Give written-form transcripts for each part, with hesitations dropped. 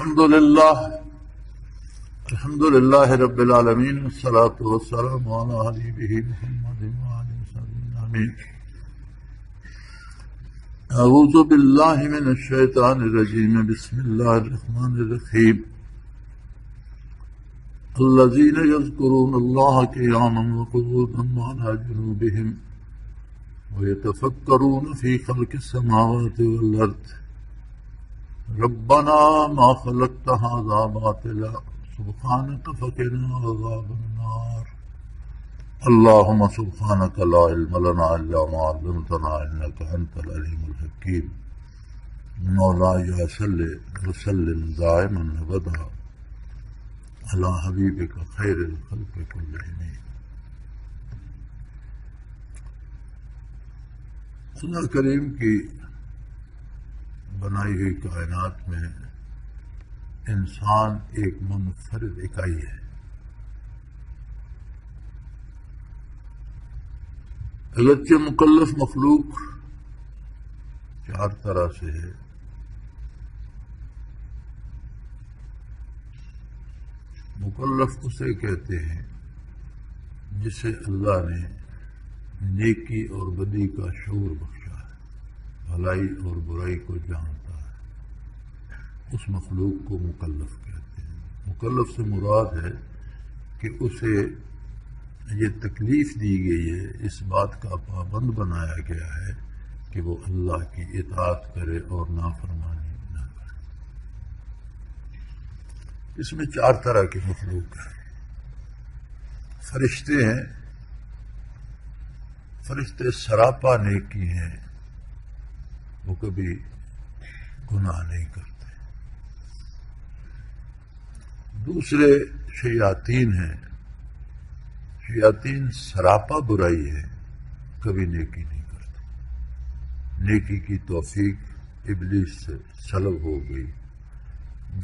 الحمد للہ رب العالمین والصلاة والسلام علی حبیبہ محمد وعلی وصحبہ آمین. اعوذ باللہ من الشیطان الرجیم. بسم اللہ الرحمن الرحیم. الذین یذکرون اللہ قیاما وقعودا وعلی جنوبہم ویتفکرون فی خلق السماوات والارض ربنا ما خلقت هذا باطلا سبحانك فقنا عذاب النار. اللهم سبحانك لا علم لنا الا ما علمتنا انك انت العليم الحكيم. مولاي صل وسلم دائما ابدا على حبيبك خير الخلق كلهم. اللہ کریم کی بنائی ہوئی کائنات میں انسان ایک منفرد اکائی ہے. اگرچہ مکلف مخلوق چار طرح سے ہے. مکلف اسے کہتے ہیں جسے اللہ نے نیکی اور بدی کا شعور بخشا ہے، بھلائی اور برائی کو جانتا ہے. اس مخلوق کو مکلف کہتے ہیں. مکلف سے مراد ہے کہ اسے یہ تکلیف دی گئی ہے، اس بات کا پابند بنایا گیا ہے کہ وہ اللہ کی اطاعت کرے اور نافرمانی نہ کرے. اس میں چار طرح کے مخلوق ہیں. فرشتے ہیں. فرشتے سراپا نیکی ہیں، وہ کبھی گناہ نہیں کرتے. دوسرے شیاطین ہیں. شیاطین سراپا برائی ہے، کبھی نیکی نہیں کرتے. نیکی کی توفیق ابلیس سے سلب ہو گئی.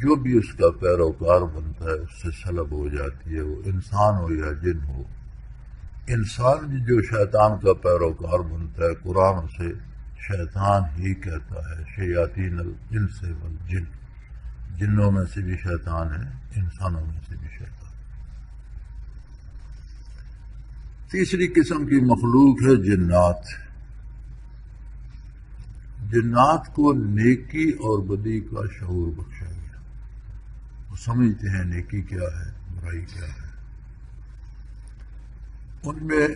جو بھی اس کا پیروکار بنتا ہے اس سے سلب ہو جاتی ہے، وہ انسان ہو یا جن ہو. انسان بھی جو شیطان کا پیروکار بنتا ہے قرآن سے شیطان ہی کہتا ہے شیاطین الانس والجن. جنوں میں سے بھی شیطان ہے، انسانوں میں سے بھی شیطان. تیسری قسم کی مخلوق ہے جنات. جنات کو نیکی اور بدی کا شعور بخشا گیا. وہ سمجھتے ہیں نیکی کیا ہے، برائی کیا ہے. ان میں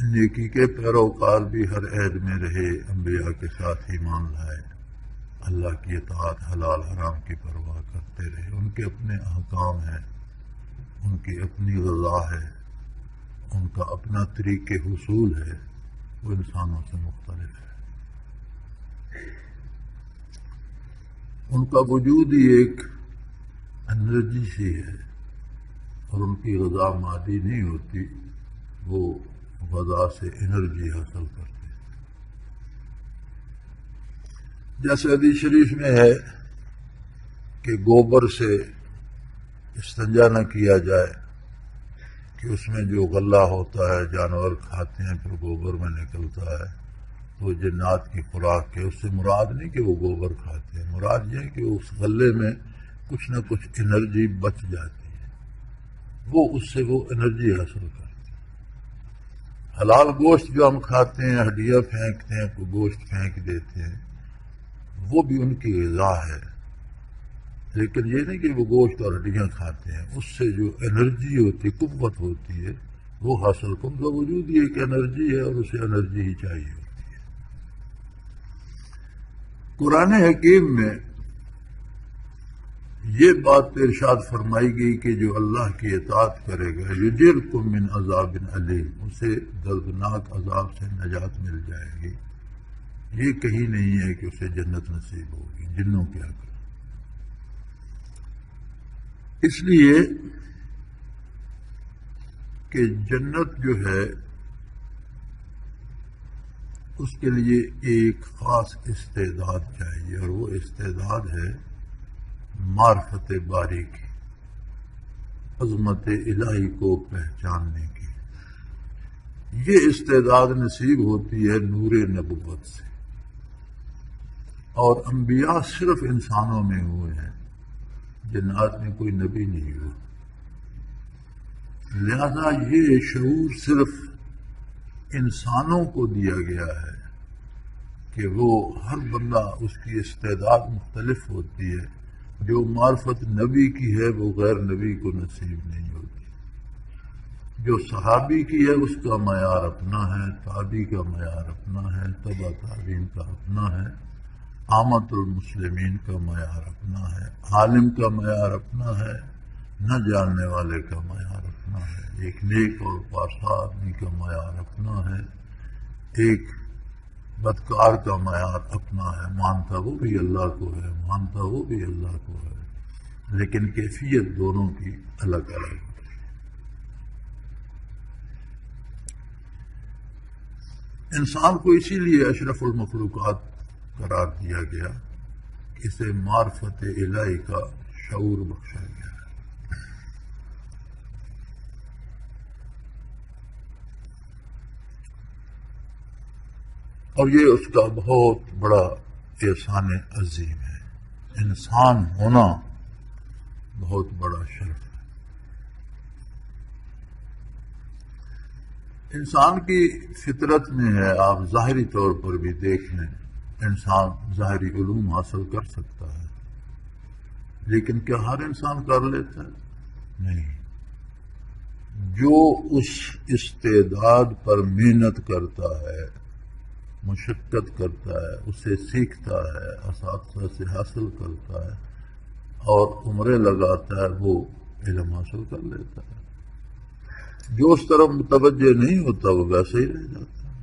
نیکی کے پیروکار بھی ہر عہد میں رہے، انبیاء کے ساتھ ایمان لائے، اللہ کی اطاعت حلال حرام کی پرواہ کرتے رہے. ان کے اپنے احکام ہیں، ان کی اپنی غذا ہے، ان کا اپنا طریق حصول ہے، وہ انسانوں سے مختلف ہے. ان کا وجود ہی ایک انرجی سی ہے، اور ان کی غذا مادی نہیں ہوتی، وہ غذا سے انرجی حاصل کرتے ہیں. جیسے حدیث شریف میں ہے کہ گوبر سے استنجا نہ کیا جائے کہ اس میں جو غلہ ہوتا ہے جانور کھاتے ہیں پھر گوبر میں نکلتا ہے، تو جنات کی خوراک ہے. اس سے مراد نہیں کہ وہ گوبر کھاتے ہیں، مراد یہ ہے کہ اس غلے میں کچھ نہ کچھ انرجی بچ جاتی ہے، وہ اس سے وہ انرجی حاصل کرتے ہیں. حلال گوشت جو ہم کھاتے ہیں، ہڈیاں پھینکتے ہیں، کوئی گوشت پھینک دیتے ہیں، وہ بھی ان کی غذا ہے. لیکن یہ نہیں کہ وہ گوشت اور ہڈیاں کھاتے ہیں، اس سے جو انرجی ہوتی ہے، قوت ہوتی ہے، وہ حاصل ان کا وجود یہ ایک انرجی ہے، اور اسے انرجی ہی چاہیے ہوتی ہے. قرآن حکیم میں یہ بات ارشاد فرمائی گئی کہ جو اللہ کی اطاعت کرے گا یجرکم من عذاب علیم، اسے دردناک عذاب سے نجات مل جائے گی. یہ کہیں نہیں ہے کہ اسے جنت نصیب ہوگی. جنوں کیا کریں. اس لیے کہ جنت جو ہے اس کے لیے ایک خاص استعداد چاہیے، اور وہ استعداد ہے معرفت باری کی، عظمت الہی کو پہچاننے کی. یہ استعداد نصیب ہوتی ہے نور نبوت سے. اور انبیاء صرف انسانوں میں ہوئے ہیں جنات میں کوئی نبی نہیں ہوا. لہذا یہ شعور صرف انسانوں کو دیا گیا ہے کہ وہ ہر بندہ اس کی استعداد مختلف ہوتی ہے. جو معرفت نبی کی ہے وہ غیر نبی کو نصیب نہیں ہوتی. جو صحابی کی ہے اس کا معیار اپنا ہے، تابعی کا معیار اپنا ہے، تبع تابعین کا اپنا ہے، عامت المسلمین کا معیار اپنا ہے، عالم کا معیار اپنا ہے، نہ جاننے والے کا معیار اپنا ہے، ایک نیک اور پارسا آدمی کا معیار اپنا ہے، ایک بدکار کا معیار اپنا ہے. مانتا وہ بھی اللہ کو ہے، مانتا وہ بھی اللہ کو ہے، لیکن کیفیت دونوں کی الگ الگ ہے. انسان کو اسی لیے اشرف المخلوقات قرار دیا گیا کہ اسے معرفت الہی کا شعور بخشا گیا ہے. اور یہ اس کا بہت بڑا احسان عظیم ہے. انسان ہونا بہت بڑا شرف ہے. انسان کی فطرت میں ہے، آپ ظاہری طور پر بھی دیکھ لیں، انسان ظاہری علوم حاصل کر سکتا ہے، لیکن کیا ہر انسان کر لیتا ہے؟ نہیں. جو اس استعداد پر محنت کرتا ہے، مشقت کرتا ہے، اسے سیکھتا ہے، اساتذہ سے حاصل کرتا ہے اور عمریں لگاتا ہے، وہ علم حاصل کر لیتا ہے. جو اس طرف متوجہ نہیں ہوتا وہ ویسے ہی رہ جاتا ہے.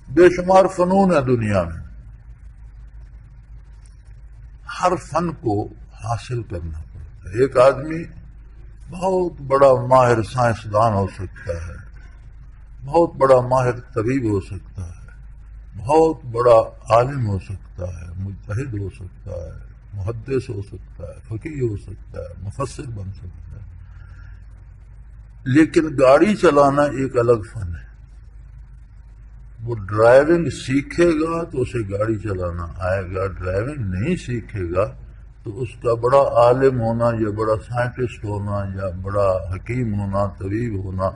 بے شمار فنون ہے دنیا میں، ہر فن کو حاصل کرنا پڑتا ہے. ایک آدمی بہت بڑا ماہر سائنسدان ہو سکتا ہے، بہت بڑا ماہر طبیب ہو سکتا ہے، بہت بڑا عالم ہو سکتا ہے، مجتہد ہو سکتا ہے، محدث ہو سکتا ہے، فقیہ ہو سکتا ہے، مفسر بن سکتا ہے، لیکن گاڑی چلانا ایک الگ فن ہے. وہ ڈرائیونگ سیکھے گا تو اسے گاڑی چلانا آئے گا، ڈرائیونگ نہیں سیکھے گا تو اس کا بڑا عالم ہونا یا بڑا سائنٹسٹ ہونا یا بڑا حکیم ہونا، طبیب ہونا،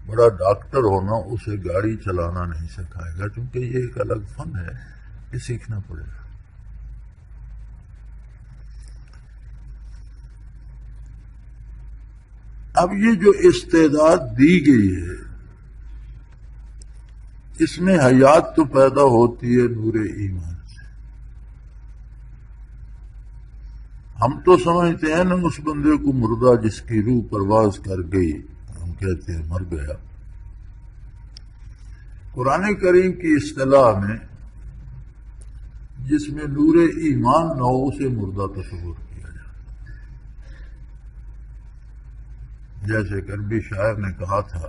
بڑا ڈاکٹر ہونا اسے گاڑی چلانا نہیں سکھائے گا، کیونکہ یہ ایک الگ فن ہے، یہ سیکھنا پڑے گا. اب یہ جو استعداد دی گئی ہے اس میں حیات تو پیدا ہوتی ہے نور ایمان سے. ہم تو سمجھتے ہیں نا اس بندے کو مردہ جس کی روح پرواز کر گئی، ہم کہتے ہیں مر گیا. قرآن کریم کی اصطلاح میں جس میں نور ایمان نہ ہو اسے مردہ تصور کیا جاتا. جیسے کہ عربی شاعر نے کہا تھا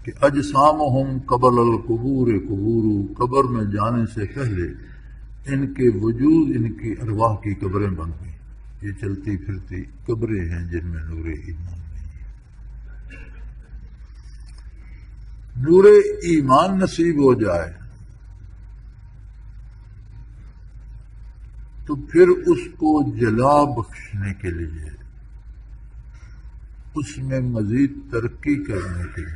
کہ اجسامہم قبل القبور قبور، قبر میں جانے سے پہلے ان کے وجود، ان کی ارواح کی قبریں بن گئی. یہ چلتی پھرتی قبریں ہیں جن میں نور ایمان نہیں ہے. نور ایمان نصیب ہو جائے تو پھر اس کو جلا بخشنے کے لیے، اس میں مزید ترقی کرنے کے لیے،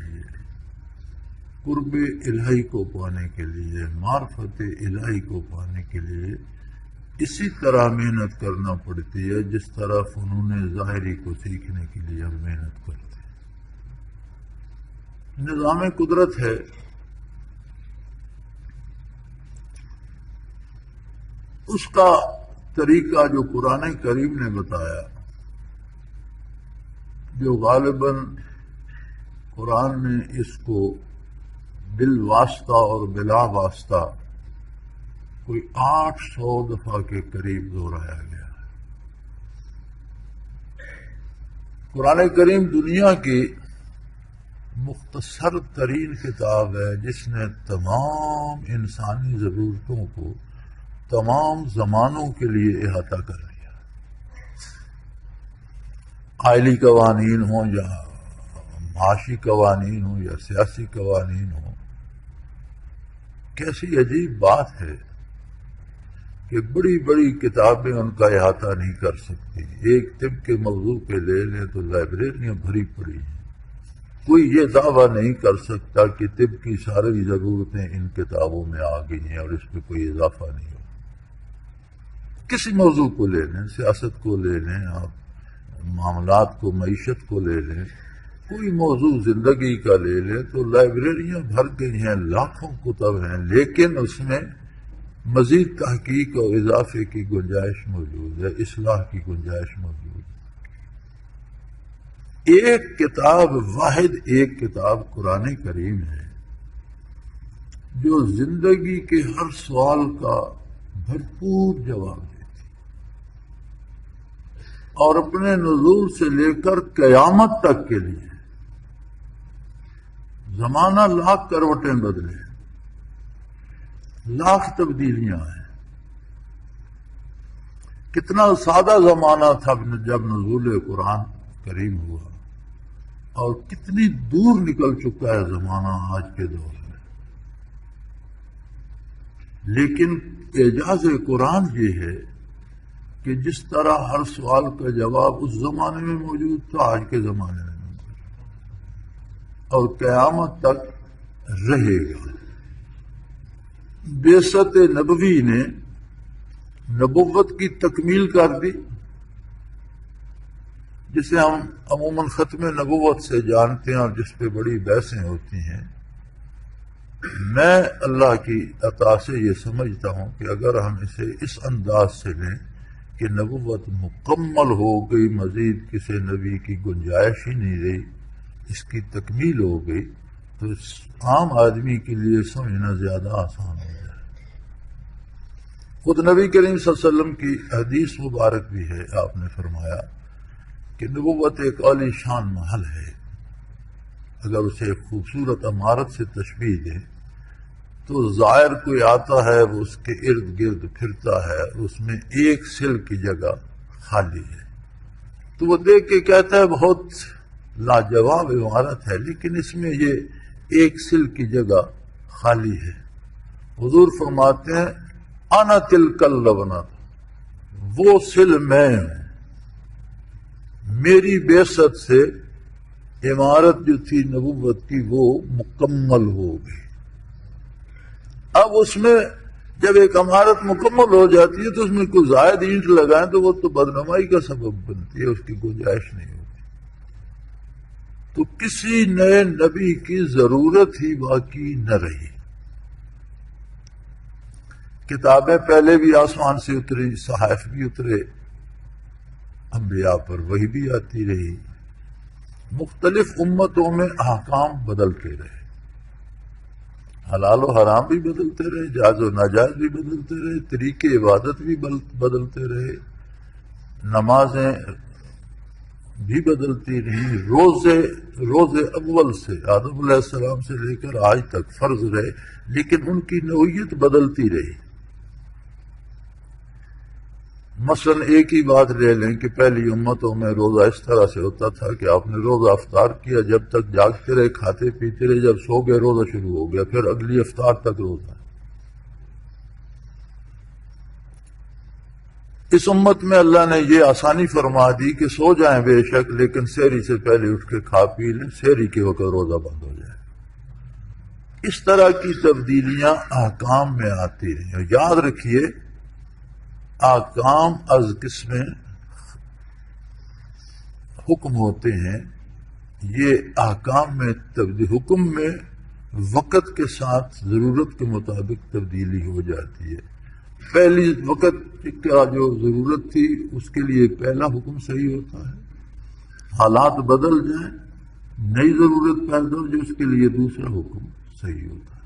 قرب الہی کو پانے کے لیے، معرفت الہی کو پانے کے لیے اسی طرح محنت کرنا پڑتی ہے جس طرح فنون ظاہری کو سیکھنے کے لیے ہم محنت کرتے ہیں. نظام قدرت ہے، اس کا طریقہ جو قرآن کریم نے بتایا، جو غالباً قرآن میں اس کو بالواسطہ اور بلا واسطہ کوئی 800 دفعہ کے قریب دہرایا گیا ہے. قرآن کریم دنیا کی مختصر ترین کتاب ہے جس نے تمام انسانی ضرورتوں کو تمام زمانوں کے لیے احاطہ کر لیا. آئلی قوانین ہوں یا معاشی قوانین ہوں یا سیاسی قوانین ہوں. کیسی عجیب بات ہے کہ بڑی بڑی کتابیں ان کا احاطہ نہیں کر سکتی. ایک طب کے موضوع پہ لے لیں تو لائبریریاں بھری پڑی ہیں. کوئی یہ دعویٰ نہیں کر سکتا کہ طب کی ساری ضرورتیں ان کتابوں میں آ گئی ہیں اور اس پہ کوئی اضافہ نہیں ہو. کسی موضوع کو لے لیں، سیاست کو لے لیں، آپ معاملات کو، معیشت کو لے لیں، کوئی موضوع زندگی کا لے لیں تو لائبریریاں بھر گئی ہیں، لاکھوں کتب ہیں، لیکن اس میں مزید تحقیق اور اضافے کی گنجائش موجود ہے، اصلاح کی گنجائش موجود ہے. ایک کتاب، واحد ایک کتاب قرآن کریم ہے جو زندگی کے ہر سوال کا بھرپور جواب دیتی اور اپنے نزول سے لے کر قیامت تک کے لیے زمانہ لاکھ کروٹیں بدلے، لاکھ تبدیلیاں ہیں. کتنا سادہ زمانہ تھا جب نزول قرآن کریم ہوا اور کتنی دور نکل چکا ہے زمانہ آج کے دور میں. لیکن اعجاز قرآن یہ ہے کہ جس طرح ہر سوال کا جواب اس زمانے میں موجود تھا، آج کے زمانے میں موجود اور قیامت تک رہے گا. بعثت نبوی نے نبوت کی تکمیل کر دی، جسے ہم عموماً ختم نبوت سے جانتے ہیں اور جس پہ بڑی بحثیں ہوتی ہیں. میں اللہ کی عطا سے یہ سمجھتا ہوں کہ اگر ہم اسے اس انداز سے لیں کہ نبوت مکمل ہو گئی، مزید کسی نبی کی گنجائش ہی نہیں رہی، اس کی تکمیل ہو گئی، تو عام آدمی کے لیے سمجھنا زیادہ آسان ہو جائے. خود نبی کریم صلی اللہ علیہ وسلم کی حدیث مبارک بھی ہے، آپ نے فرمایا کہ نبوت ایک عالی شان محل ہے. اگر اسے ایک خوبصورت عمارت سے تشبیہ دیں تو زائر کوئی آتا ہے، وہ اس کے ارد گرد پھرتا ہے، اس میں ایک سل کی جگہ خالی ہے، تو وہ دیکھ کے کہتا ہے بہت لاجواب عمارت ہے، لیکن اس میں یہ ایک سل کی جگہ خالی ہے. حضور فرماتے ہیں انا تلک اللبنۃ، وہ سل میں ہوں. میری بعثت سے عمارت جو تھی نبوت کی وہ مکمل ہو گئی. اب اس میں جب ایک عمارت مکمل ہو جاتی ہے تو اس میں کوئی زائد اینٹ لگائیں تو وہ تو بدنمائی کا سبب بنتی ہے، اس کی گنجائش نہیں ہوتی. تو کسی نئے نبی کی ضرورت ہی باقی نہ رہی. کتابیں پہلے بھی آسمان سے اتری، صحائف بھی اترے، انبیاء پر وحی بھی آتی رہی، مختلف امتوں میں احکام بدلتے رہے، حلال و حرام بھی بدلتے رہے، جائز و ناجائز بھی بدلتے رہے، طریقے عبادت بھی بدلتے رہے، نمازیں بھی بدلتی رہی. روز اول سے آدم علیہ السلام سے لے کر آج تک فرض رہے، لیکن ان کی نوعیت بدلتی رہی. مثلا ایک ہی بات لے لیں کہ پہلی امتوں میں روزہ اس طرح سے ہوتا تھا کہ آپ نے روزہ افطار کیا، جب تک جاگتے رہے، کھاتے پیتے رہے، جب سو گئے روزہ شروع ہو گیا، پھر اگلی افطار تک روزہ. اس امت میں اللہ نے یہ آسانی فرما دی کہ سو جائیں بے شک، لیکن سحری سے پہلے اٹھ کے کھا پی لیں، سحری کے وقت روزہ بند ہو جائے. اس طرح کی تبدیلیاں احکام میں آتی رہیں. اور یاد رکھیے احکام از قسم حکم ہوتے ہیں. یہ احکام میں حکم میں وقت کے ساتھ ضرورت کے مطابق تبدیلی ہو جاتی ہے. پہلی وقت کا جو ضرورت تھی اس کے لیے پہلا حکم صحیح ہوتا ہے، حالات بدل جائیں، نئی ضرورت پیدا ہو جو اس کے لیے دوسرا حکم صحیح ہوتا ہے.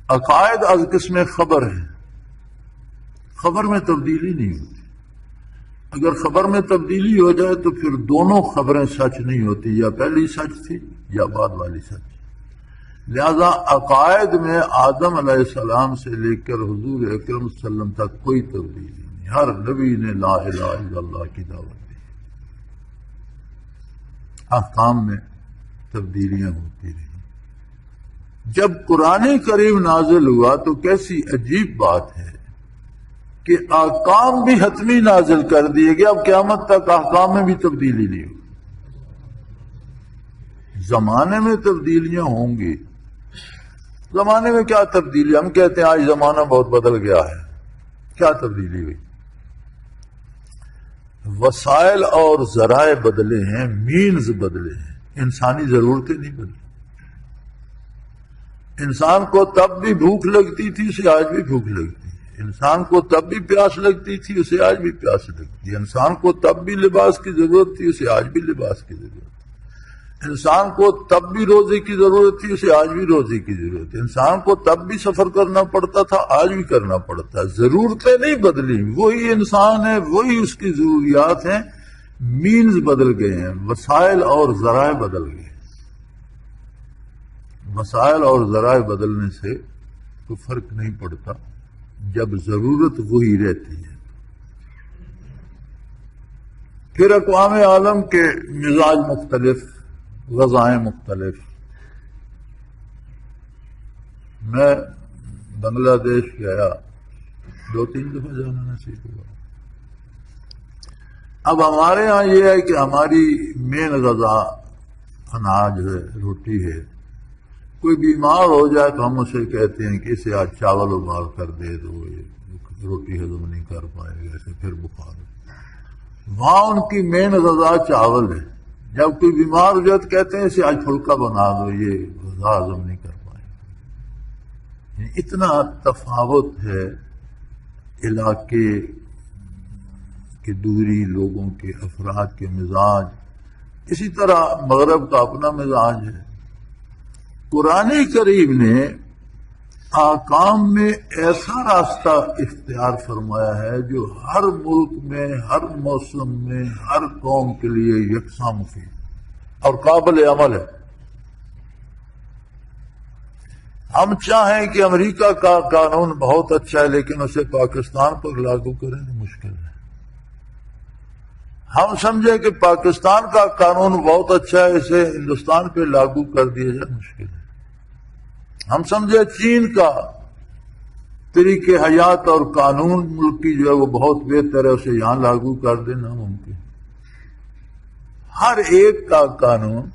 عقائد از قسم خبر ہے. خبر میں تبدیلی نہیں ہوتی. اگر خبر میں تبدیلی ہو جائے تو پھر دونوں خبریں سچ نہیں ہوتی، یا پہلی سچ تھی یا بعد والی سچ. لہذا عقائد میں آدم علیہ السلام سے لے کر حضور اکرم صلی اللہ علیہ وسلم تک کوئی تبدیلی نہیں. ہر نبی نے لا الہ الا اللہ کی دعوت دی. احکام میں تبدیلیاں ہوتی رہی. جب قرآن کریم نازل ہوا تو کیسی عجیب بات ہے کہ احکام بھی حتمی نازل کر دیے گئے، اب قیامت تک احکام میں بھی تبدیلی نہیں ہوگی۔ زمانے میں تبدیلیاں ہوں گی۔ زمانے میں کیا تبدیلی؟ ہم کہتے ہیں آج زمانہ بہت بدل گیا ہے، کیا تبدیلی ہوئی؟ وسائل اور ذرائع بدلے ہیں، مینز بدلے ہیں، انسانی ضرورتیں نہیں بدلی۔ انسان کو تب بھی بھوک لگتی تھی، اسے آج بھی بھوک لگتی ہے۔ انسان کو تب بھی پیاس لگتی تھی، اسے آج بھی پیاس لگتی ہے۔ انسان کو تب بھی لباس کی ضرورت تھی، اسے آج بھی لباس کی ضرورت ہے۔ انسان کو تب بھی روزی کی ضرورت تھی، اسے آج بھی روزی کی ضرورت ہے۔ انسان کو تب بھی سفر کرنا پڑتا تھا، آج بھی کرنا پڑتا ہے۔ ضرورتیں نہیں بدلی، وہی انسان ہے، وہی اس کی ضروریات ہیں، مینز بدل گئے ہیں، وسائل اور ذرائع بدل گئے۔ وسائل اور ذرائع بدلنے سے کوئی فرق نہیں پڑتا جب ضرورت وہی رہتی ہے۔ پھر اقوام عالم کے مزاج مختلف، غذائیں مختلف۔ میں بنگلہ دیش گیا، 2-3 دفعہ جانا نصیب ہوا۔ اب ہمارے ہاں یہ ہے کہ ہماری مین غذا اناج ہے، روٹی ہے۔ کوئی بیمار ہو جائے تو ہم اسے کہتے ہیں کہ اسے آج چاول ابال کر دے دو، یہ روٹی ہضم نہیں کر پائے گا، اسے پھر بخار ہو۔ وہاں ان کی مین غذا چاول ہے۔ جب کوئی بیمار ہو جائے تو کہتے ہیں اسے آج پھلکا بنا دو، یہ غذا ہضم نہیں کر پائے گا۔ اتنا تفاوت ہے علاقے کی دوری، لوگوں کے، افراد کے مزاج۔ اسی طرح مغرب کا اپنا مزاج ہے۔ قرآن کریم نے احکام میں ایسا راستہ اختیار فرمایا ہے جو ہر ملک میں، ہر موسم میں، ہر قوم کے لیے یکساں مفید اور قابل عمل ہے۔ ہم چاہیں کہ امریکہ کا قانون بہت اچھا ہے لیکن اسے پاکستان پر لاگو کریں تو مشکل ہے۔ ہم سمجھیں کہ پاکستان کا قانون بہت اچھا ہے، اسے ہندوستان پہ لاگو کر دیا جائے، مشکل ہے۔ ہم سمجھے چین کا طریقے حیات اور قانون ملک کی جو ہے وہ بہت بہتر ہے، اسے یہاں لاگو کر دینا ممکن۔ ہر ایک کا قانون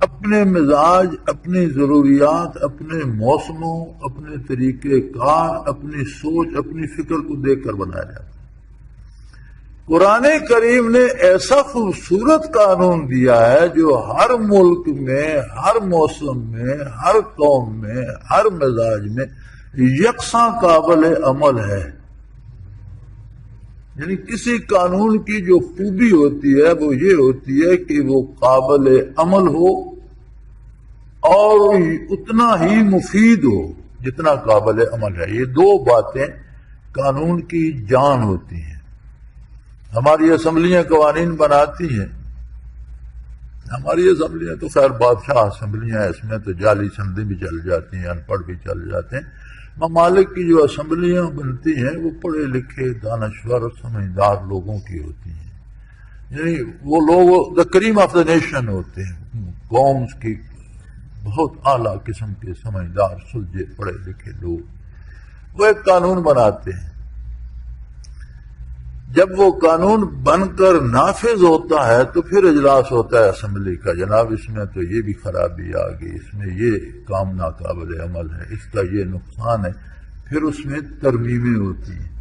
اپنے مزاج، اپنی ضروریات، اپنے موسموں، اپنے طریقے کار، اپنی سوچ، اپنی فکر کو دیکھ کر بنایا جاتا ہے۔ قرآن کریم نے ایسا خوبصورت قانون دیا ہے جو ہر ملک میں، ہر موسم میں، ہر قوم میں، ہر مزاج میں یکساں قابل عمل ہے۔ یعنی کسی قانون کی جو خوبی ہوتی ہے وہ یہ ہوتی ہے کہ وہ قابل عمل ہو اور اتنا ہی مفید ہو جتنا قابل عمل ہے۔ یہ دو باتیں قانون کی جان ہوتی ہیں۔ ہماری اسمبلیاں قوانین بناتی ہیں، ہماری اسمبلیاں تو خیر بادشاہ اسمبلیاں ہیں، اس میں تو جعلی سندیں بھی چل جاتی ہیں، ان پڑھ بھی چل جاتے ہیں۔ ممالک کی جو اسمبلیاں بنتی ہیں وہ پڑھے لکھے، دانشور، سمجھدار لوگوں کی ہوتی ہیں۔ یعنی وہ لوگ دا کریم آف دا نیشن ہوتے ہیں، قوم کی بہت اعلیٰ قسم کے سمجھدار، سلجھے پڑھے لکھے لوگ، وہ ایک قانون بناتے ہیں۔ جب وہ قانون بن کر نافذ ہوتا ہے تو پھر اجلاس ہوتا ہے اسمبلی کا، جناب اس میں تو یہ بھی خرابی آ گئی، اس میں یہ کام ناقابل عمل ہے، اس کا یہ نقصان ہے، پھر اس میں ترمیمیں ہوتی ہیں۔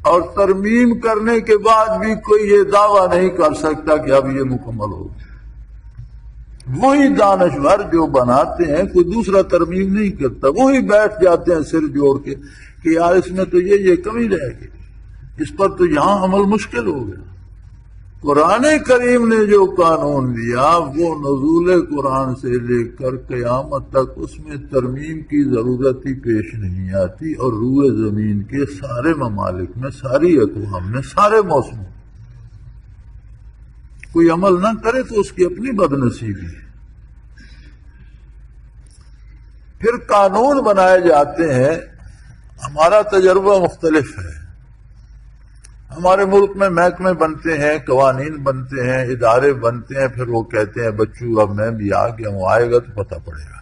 اور ترمیم کرنے کے بعد بھی کوئی یہ دعویٰ نہیں کر سکتا کہ اب یہ مکمل ہو۔ وہی دانشور جو بناتے ہیں، کوئی دوسرا ترمیم نہیں کرتا، وہی بیٹھ جاتے ہیں سر جوڑ کے کہ یار اس میں تو یہ کمی رہ گئی، اس پر تو یہاں عمل مشکل ہو گیا۔ قرآن کریم نے جو قانون دیا وہ نزول قرآن سے لے کر قیامت تک اس میں ترمیم کی ضرورت ہی پیش نہیں آتی، اور روئے زمین کے سارے ممالک میں، ساری اقوام میں، سارے موسموں کوئی عمل نہ کرے تو اس کی اپنی بدنصیبی ہے۔ پھر قانون بنائے جاتے ہیں، ہمارا تجربہ مختلف ہے۔ ہمارے ملک میں محکمے بنتے ہیں، قوانین بنتے ہیں، ادارے بنتے ہیں، پھر وہ کہتے ہیں بچوں اب میں بھی آ گیا ہوں، آئے گا تو پتہ پڑے گا۔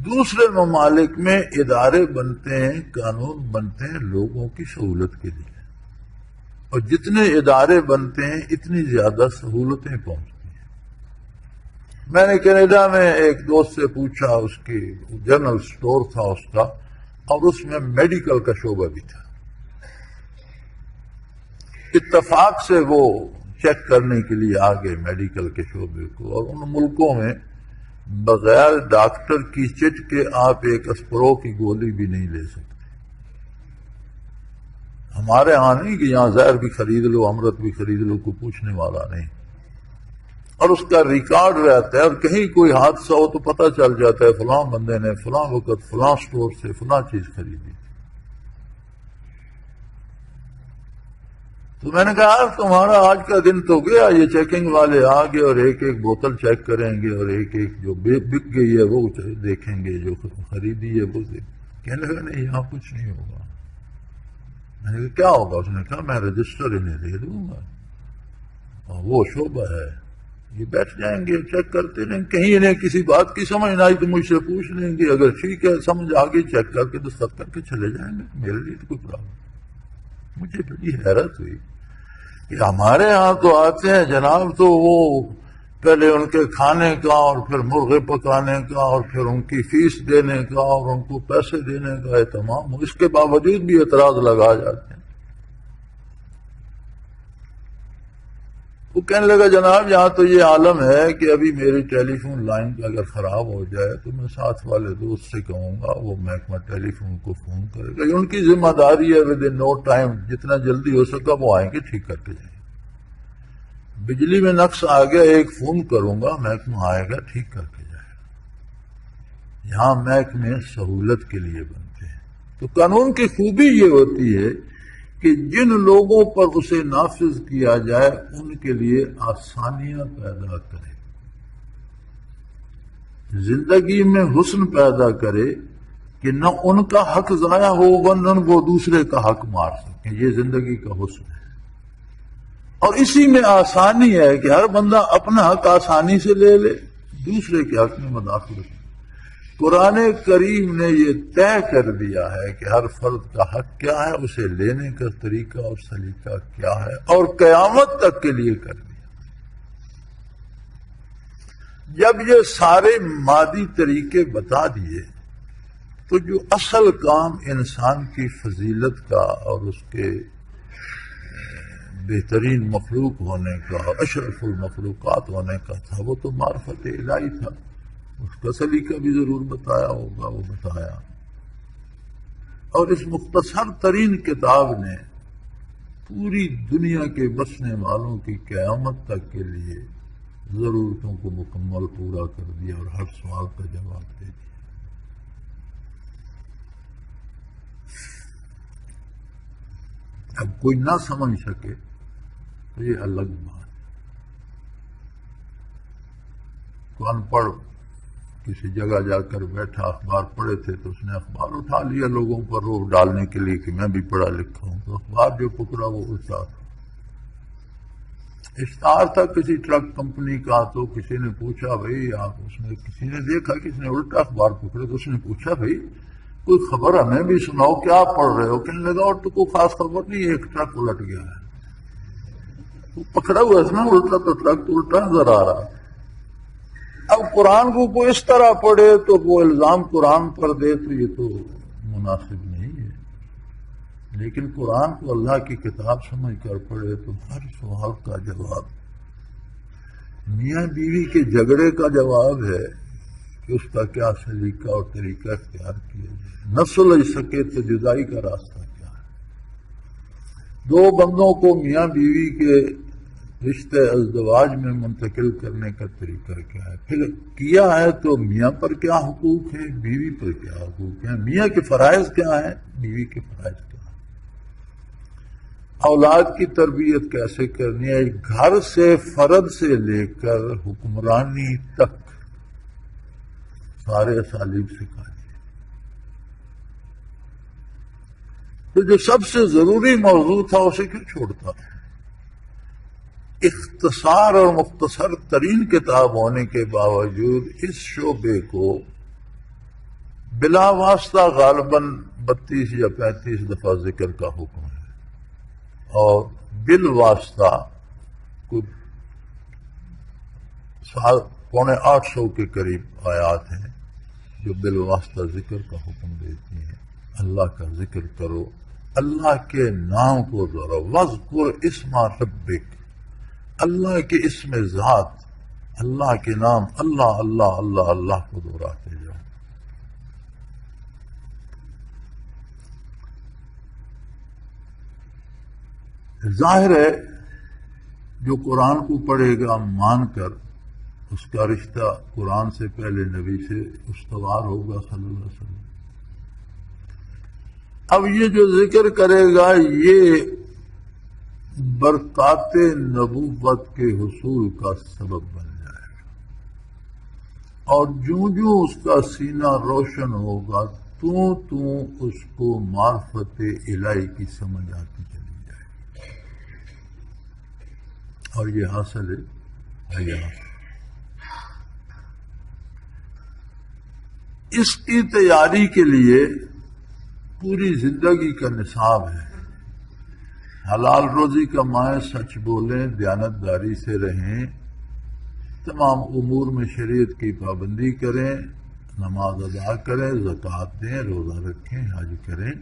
دوسرے ممالک میں ادارے بنتے ہیں، قانون بنتے ہیں لوگوں کی سہولت کے لیے، اور جتنے ادارے بنتے ہیں اتنی زیادہ سہولتیں پہنچتی ہیں۔ میں نے کینیڈا میں ایک دوست سے پوچھا، اس کی جنرل سٹور تھا اس کا، اور اس میں میڈیکل کا شعبہ بھی تھا۔ اتفاق سے وہ چیک کرنے کے لیے آ گئے میڈیکل کے شعبے کو، اور ان ملکوں میں بغیر ڈاکٹر کی چٹ کے آپ ایک اسپرو کی گولی بھی نہیں لے سکتے۔ ہمارے ہاں نہیں کہ یہاں زہر بھی خرید لو، امرت بھی خرید لو، کوئی پوچھنے والا نہیں، اور اس کا ریکارڈ رہتا ہے، اور کہیں کوئی حادثہ ہو تو پتہ چل جاتا ہے فلاں بندے نے فلاں وقت فلاں سٹور سے فلاں چیز خریدی۔ تو میں نے کہا تمہارا آج کا دن تو گیا، یہ چیکنگ والے آ گئے اور ایک ایک بوتل چیک کریں گے، اور ایک ایک جو بک گئی ہے وہ دیکھیں گے، جو خریدی ہے وہ کہنے لگا نہیں یہاں کچھ نہیں ہوگا۔ میں نے کہا کیا ہوگا؟ اس نے کہا میں رجسٹر انہیں دے دوں گا، اور وہ شعبہ ہے، یہ بیٹھ جائیں گے چیک کرتے رہیں، کہیں انہیں کسی بات کی سمجھ نہ آئی تو مجھ سے پوچھ لیں گے، اگر ٹھیک ہے سمجھ آگے چیک کر کے دستخط کر کے چلے جائیں گے، میرے لیے تو کوئی پرابلم۔ مجھے بڑی حیرت ہوئی کہ ہمارے ہاں تو آتے ہیں جناب، تو وہ پہلے ان کے کھانے کا، اور پھر مرغے پکانے کا، اور پھر ان کی فیس دینے کا، اور ان کو پیسے دینے کا اہتمام، اس کے باوجود بھی اعتراض لگا جاتے ہیں۔ وہ کہنے لگا جناب یہاں تو یہ عالم ہے کہ ابھی میری ٹیلی فون لائن اگر خراب ہو جائے تو میں ساتھ والے دوست سے کہوں گا، وہ محکمہ ٹیلی فون کو فون کرے گا، یہ ان کی ذمہ داری ہے، ود ان نو ٹائم جتنا جلدی ہو سکا وہ آئیں گے ٹھیک کر کے جائیں گے۔ بجلی میں نقص آ گیا، ایک فون کروں گا، محکمہ آئے گا ٹھیک کر کے جائے گا۔ یہاں محکمے سہولت کے لیے بنتے ہیں۔ تو قانون کی خوبی یہ ہوتی ہے کہ جن لوگوں پر اسے نافذ کیا جائے ان کے لیے آسانیاں پیدا کرے، زندگی میں حسن پیدا کرے کہ نہ ان کا حق ضائع ہو نہ وہ دوسرے کا حق مار سکیں، یہ زندگی کا حسن ہے۔ اور اسی میں آسانی ہے کہ ہر بندہ اپنا حق آسانی سے لے لے، دوسرے کے حق میں مداخلت نہیں۔ قرآن کریم نے یہ طے کر دیا ہے کہ ہر فرد کا حق کیا ہے، اسے لینے کا طریقہ اور سلیقہ کیا ہے، اور قیامت تک کے لیے کر دیا۔ جب یہ سارے مادی طریقے بتا دیے تو جو اصل کام انسان کی فضیلت کا اور اس کے بہترین مخلوق ہونے کا، اشرف المخلوقات ہونے کا تھا، وہ تو معرفت الہی تھا، اس کا سلیقہ بھی ضرور بتایا ہوگا، وہ بتایا۔ اور اس مختصر ترین کتاب نے پوری دنیا کے بسنے والوں کی قیامت تک کے لیے ضرورتوں کو مکمل پورا کر دیا، اور ہر سوال کا جواب دے دیا۔ اب کوئی نہ سمجھ سکے تو یہ الگ بات ہے۔ تو ان پڑھ کسی جگہ جا کر بیٹھا، اخبار پڑھے تھے تو اس نے اخبار اٹھا لیا لوگوں پر روب ڈالنے کے لیے کہ میں بھی پڑھا لکھا ہوں، تو اخبار جو پکڑا وہ الٹا تھا۔ اشتہار تھا کسی ٹرک کمپنی کا، تو کسی نے پوچھا بھائی آپ، اس نے کسی نے دیکھا کسی نے الٹا اخبار پکڑے، تو اس نے پوچھا بھائی کوئی خبر ہمیں بھی سناؤ، کیا پڑھ رہے ہو؟ کہنے لگا اور تو کوئی خاص خبر نہیں، ایک ٹرک الٹ گیا ہے۔ تو پکڑا ہوا اس میں الٹا، تو ٹرک تو الٹا نظر آ رہا۔ اب قرآن کو اس طرح پڑھے تو وہ الزام قرآن پر دے تو یہ تو مناسب نہیں ہے، لیکن قرآن کو اللہ کی کتاب سمجھ کر پڑھے تو ہر سوال کا جواب میاں بیوی کے جھگڑے کا جواب ہے کہ اس کا کیا سلیقہ اور طریقہ اختیار کیا جائے، نہ سلجھ سکے تو جدائی کا راستہ کیا ہے، دو بندوں کو میاں بیوی کے رشتے ازدواج میں منتقل کرنے کا طریقہ کیا ہے، پھر کیا ہے تو میاں پر کیا حقوق ہے، بیوی پر کیا حقوق ہیں، میاں کے فرائض کیا ہیں، بیوی کے فرائض کیا ہیں، اولاد کی تربیت کیسے کرنی ہے، گھر سے فرد سے لے کر حکمرانی تک سارے اسالیب سکھا دیے۔ تو جو سب سے ضروری موضوع تھا اسے کیوں چھوڑتا؟ اختصار اور مختصر ترین کتاب ہونے کے باوجود اس شعبے کو بلا واسطہ غالباً 32 یا 35 دفعہ ذکر کا حکم ہے، اور بالواسطہ کوئی 750 کے قریب آیات ہیں جو بالواسطہ ذکر کا حکم دیتی ہیں۔ اللہ کا ذکر کرو، اللہ کے نام کو دہراؤ، وذکر اسم ربک، اللہ کے اسم ذات، اللہ کے نام، اللہ اللہ اللہ اللہ کو دہراتے جاؤ۔ ظاہر ہے جو قرآن کو پڑھے گا مان کر، اس کا رشتہ قرآن سے پہلے نبی سے استوار ہوگا صلی اللہ علیہ وسلم۔ اب یہ جو ذکر کرے گا یہ برکات نبوت کے حصول کا سبب بن جائے گا، اور جوں جوں اس کا سینہ روشن ہوگا تو اس کو معرفت الہی کی سمجھ آتی چلی جائے گی، اور یہ حاصل ہے یہاں۔ اس کی تیاری کے لیے پوری زندگی کا نصاب ہے۔ حلال روزی کمائیں، سچ بولیں، دیانتداری سے رہیں، تمام امور میں شریعت کی پابندی کریں، نماز ادا کریں، زکوٰۃ دیں، روزہ رکھیں، حج کریں،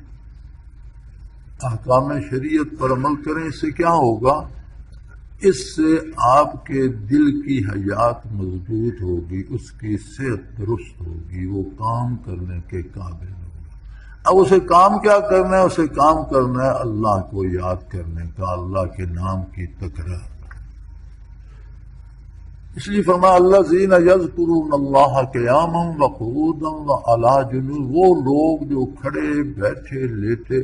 احکام شریعت پر عمل کریں۔ اس سے کیا ہوگا؟ اس سے آپ کے دل کی حیات مضبوط ہوگی، اس کی صحت درست ہوگی، وہ کام کرنے کے قابل ہوگا۔ اب اسے کام کیا کرنا ہے؟ اسے کام کرنا ہے اللہ کو یاد کرنے کا، اللہ کے نام کی تکرار۔ اس لیے فرمایا الذین یذکرون اللہ قیاما وقعودا وعلی جنوب، وہ لوگ جو کھڑے بیٹھے لیٹے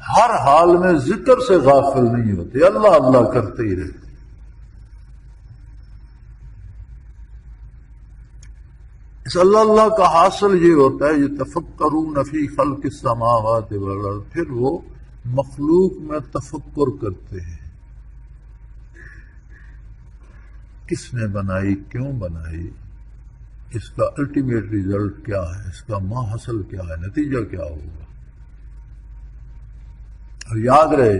ہر حال میں ذکر سے غافل نہیں ہوتے، اللہ اللہ کرتے ہی رہتے۔ اس اللہ اللہ کا حاصل یہ ہوتا ہے یتفکرون فی خلق السماوات والارض، پھر وہ مخلوق میں تفکر کرتے ہیں، کس نے بنائی، کیوں بنائی، اس کا الٹیمیٹ ریزلٹ کیا ہے، اس کا ماحصل کیا ہے، نتیجہ کیا ہوگا۔ اور یاد رہے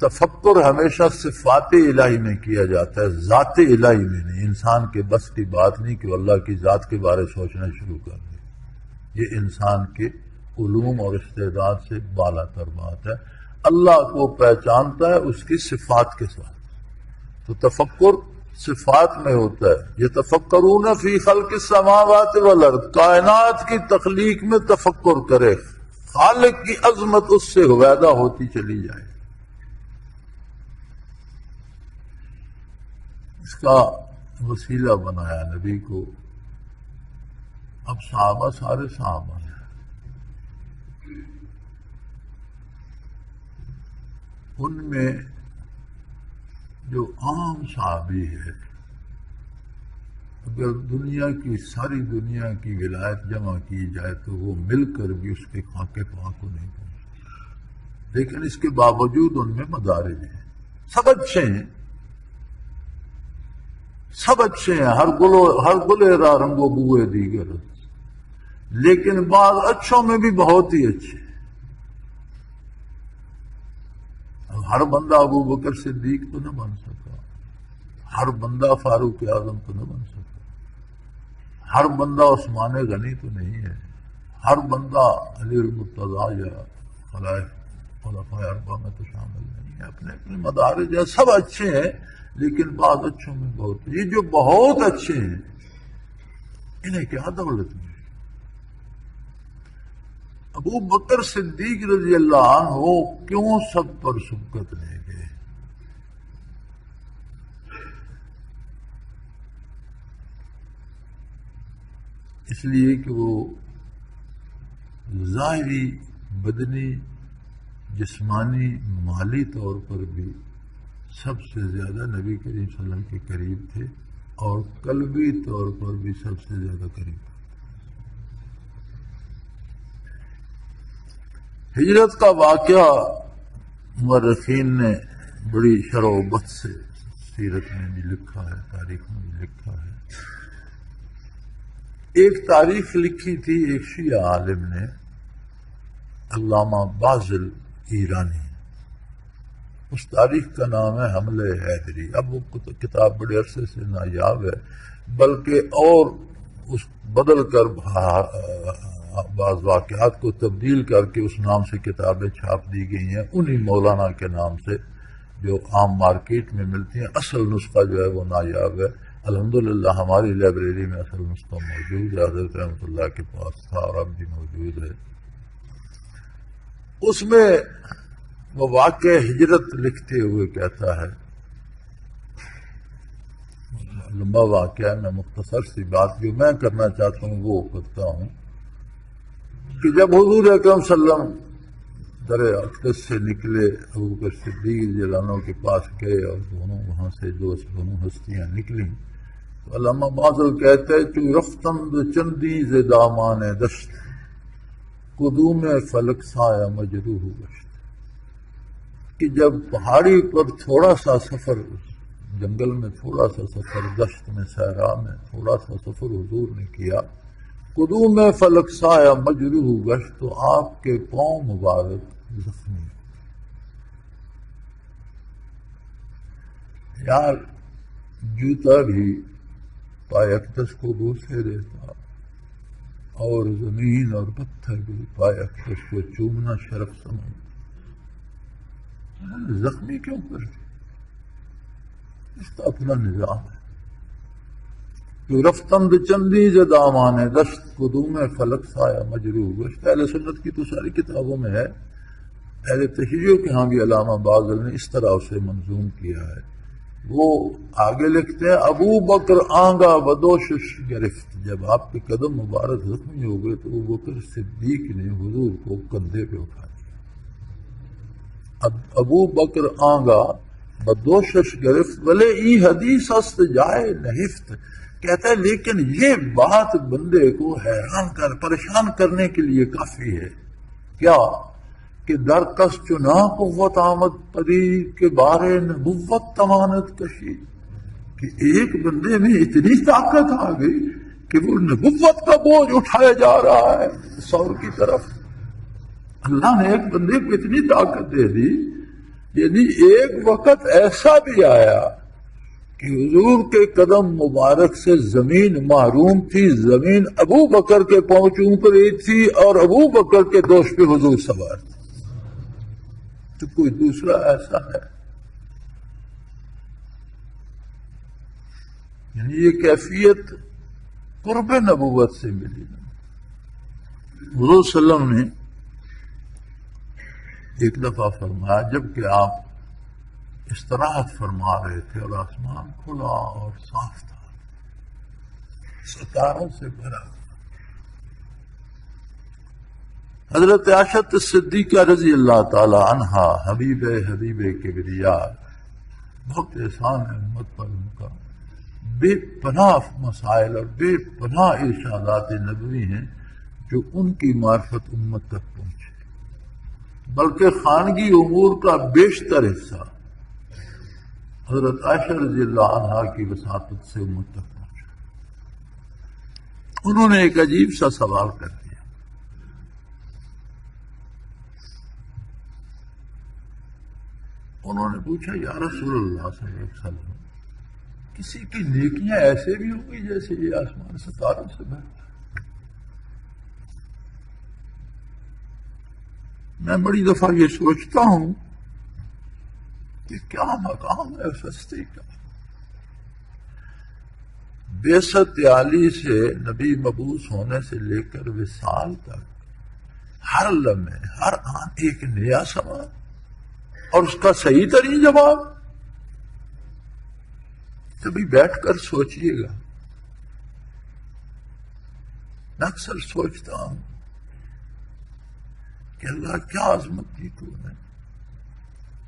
تفکر ہمیشہ صفات الہی میں کیا جاتا ہے، ذات الہی میں نہیں۔ انسان کے بس کی بات نہیں کہ وہ اللہ کی ذات کے بارے سوچنا شروع کر دے، یہ انسان کے علوم اور استعداد سے بالا تر بات ہے۔ اللہ کو پہچانتا ہے اس کی صفات کے ساتھ، تو تفکر صفات میں ہوتا ہے۔ یتفکرون فی خلق السماوات والارض، کائنات کی تخلیق میں تفکر کرے، خالق کی عظمت اس سے ہویدہ ہوتی چلی جائے۔ اس کا وسیلہ بنایا نبی کو۔ اب صحابہ سارے صحابہ ہیں، ان میں جو عام صحابی ہے، اگر دنیا کی ساری دنیا کی ولایت جمع کی جائے تو وہ مل کر بھی اس کے خاک پاک کو نہیں پہنچ سکتے، لیکن اس کے باوجود ان میں مدارج ہیں، سب اچھے ہیں، سب اچھے ہیں، ہر گلے را رنگ و بوئے دیگر، لیکن بعض اچھوں میں بھی بہت ہی اچھے ہیں۔ ہر بندہ ابو بکر صدیق تو نہ بن سکا، ہر بندہ فاروق اعظم تو نہ بن سکا، ہر بندہ عثمان غنی تو نہیں ہے، ہر بندہ علی المرتضیٰ یا خلفائے اربعہ میں تو شامل نہیں ہے۔ اپنے اپنے مدارج ہیں، سب اچھے ہیں، لیکن بعض اچھوں میں بہت، یہ جو بہت اچھے ہیں انہیں کیا دولت ملی؟ ابو بکر صدیق رضی اللہ عنہ کیوں سب پر سبقت لے گئے؟ اس لیے کہ وہ ظاہری، بدنی، جسمانی، مالی طور پر بھی سب سے زیادہ نبی کریم صلی اللہ علیہ وسلم کے قریب تھے، اور قلبی طور پر بھی سب سے زیادہ قریب تھے۔ ہجرت کا واقعہ مورخین نے بڑی شروبت سے سیرت میں بھی لکھا ہے، تاریخ میں بھی لکھا ہے۔ ایک تاریخ لکھی تھی ایک شیعہ عالم نے، علامہ بازل ایرانی، اس تاریخ کا نام ہے حملہ حیدری۔ اب وہ کتاب بڑے عرصے سے نایاب ہے، بلکہ اور اس بدل کر بعض واقعات کو تبدیل کر کے اس نام سے کتابیں چھاپ دی گئی ہیں، انہی مولانا کے نام سے جو عام مارکیٹ میں ملتی ہیں۔ اصل نسخہ جو ہے وہ نایاب ہے، الحمدللہ ہماری لائبریری میں اصل نسخہ موجود ہے، حضرت رحمۃ اللہ کے پاس تھا اور اب بھی موجود ہے۔ اس میں وہ واقع ہجرت لکھتے ہوئے کہتا ہے، لمبا واقعہ، میں مختصر سی بات جو میں کرنا چاہتا ہوں وہ کرتا ہوں، کہ جب حضور اکرم صلی اللہ علیہ وسلم در اقدس سے نکلے، ابوبکر صدیق رضی اللہ عنہ کے پاس گئے اور دونوں وہاں سے دونوں ہستیاں نکلیں، تو علامہ بازل کہتے ہیں چو رفتند چندی ز دامان دشت، قدوم فلک سایہ مجروح گشت، کہ جب پہاڑی پر تھوڑا سا سفر، جنگل میں تھوڑا سا سفر، دشت میں صحرا میں تھوڑا سا سفر حضور نے کیا، قدوم فلک سایہ مجروح گشت، تو آپ کے پاؤں مبارک زخمی۔ یار جوتا بھی پائے اقدس کو بوسے دیتا، اور زمین اور پتھر بھی پائے اقدس کو چومنا شرف سمجھتا، زخمی کیوں کرتے؟ اس کا اپنا نظام ہے۔ جو رفتند چندی ز دامان دشت، قدوم فلک سایہ مجروح گشت، اہل سنت کی تو ساری کتابوں میں ہے، اہل تشیع کے ہاں بھی علامہ بازل نے اس طرح اسے منظوم کیا ہے۔ وہ آگے لکھتے ہیں ابو بکر آنگا بدوشش گرفت، جب آپ کے قدم مبارک زخمی ہو گئے تو ابو بکر صدیق نے حضور کو کندھے پہ اٹھا دیا۔ اب ابو بکر آنگا بدوشش گرفت ولے ای حدیث است جائے نہفت، کہتا ہے لیکن یہ بات بندے کو حیران کر پریشان کرنے کے لیے کافی ہے، کیا کہ در کس چنا قوت آمد پری کے بارے نبوت تمانت کشی، کہ ایک بندے میں اتنی طاقت آ گئی کہ وہ نبوت کا بوجھ اٹھایا جا رہا ہے سور کی طرف۔ اللہ نے ایک بندے کو اتنی طاقت دے دی، یعنی ایک وقت ایسا بھی آیا کہ حضور کے قدم مبارک سے زمین محروم تھی، زمین ابو بکر کے پاؤں چوم کر رہی تھی اور ابو بکر کے دوش پہ حضور سوار تھے۔ تو کوئی دوسرا ایسا ہے؟ یعنی یہ کیفیت قرب نبوت سے ملی۔ حضور صلی اللہ علیہ وسلم نے ایک دفعہ فرمایا، جبکہ آپ استراحت فرما رہے تھے اور آسمان کھلا اور صاف تھا، ستاروں سے بھرا، حضرت عائشہ صدیقہ رضی اللہ تعالی عنہا حبیب کبریا، بہت احسان ہے امت پر ان کا، بے پناہ مسائل اور بے پناہ ارشادات نبوی ہیں جو ان کی معرفت امت تک پہنچے، بلکہ خانگی امور کا بیشتر حصہ حضرت عائشہ رضی اللہ عنہا کی وساطت سے امت تک پہنچا۔ انہوں نے ایک عجیب سا سوال کر دیا، انہوں نے پوچھا یا رسول اللہ صلی اللہ علیہ وسلم، کسی کی نیکیاں ایسے بھی ہوں گی جیسے یہ آسمان ستاروں سے بھرتا ہے؟ میں بڑی دفعہ یہ سوچتا ہوں کہ کیا مقام ہے اس ہستی کا، بعثت عالی سے نبی مبعوث ہونے سے لے کر وصال تک ہر لمحے ہر آن ایک نیا سوال اور اس کا صحیح ترین جواب۔ کبھی بیٹھ کر سوچئے گا، میں اکثر سوچتا ہوں کہ اللہ کیا عظمت دی تو نے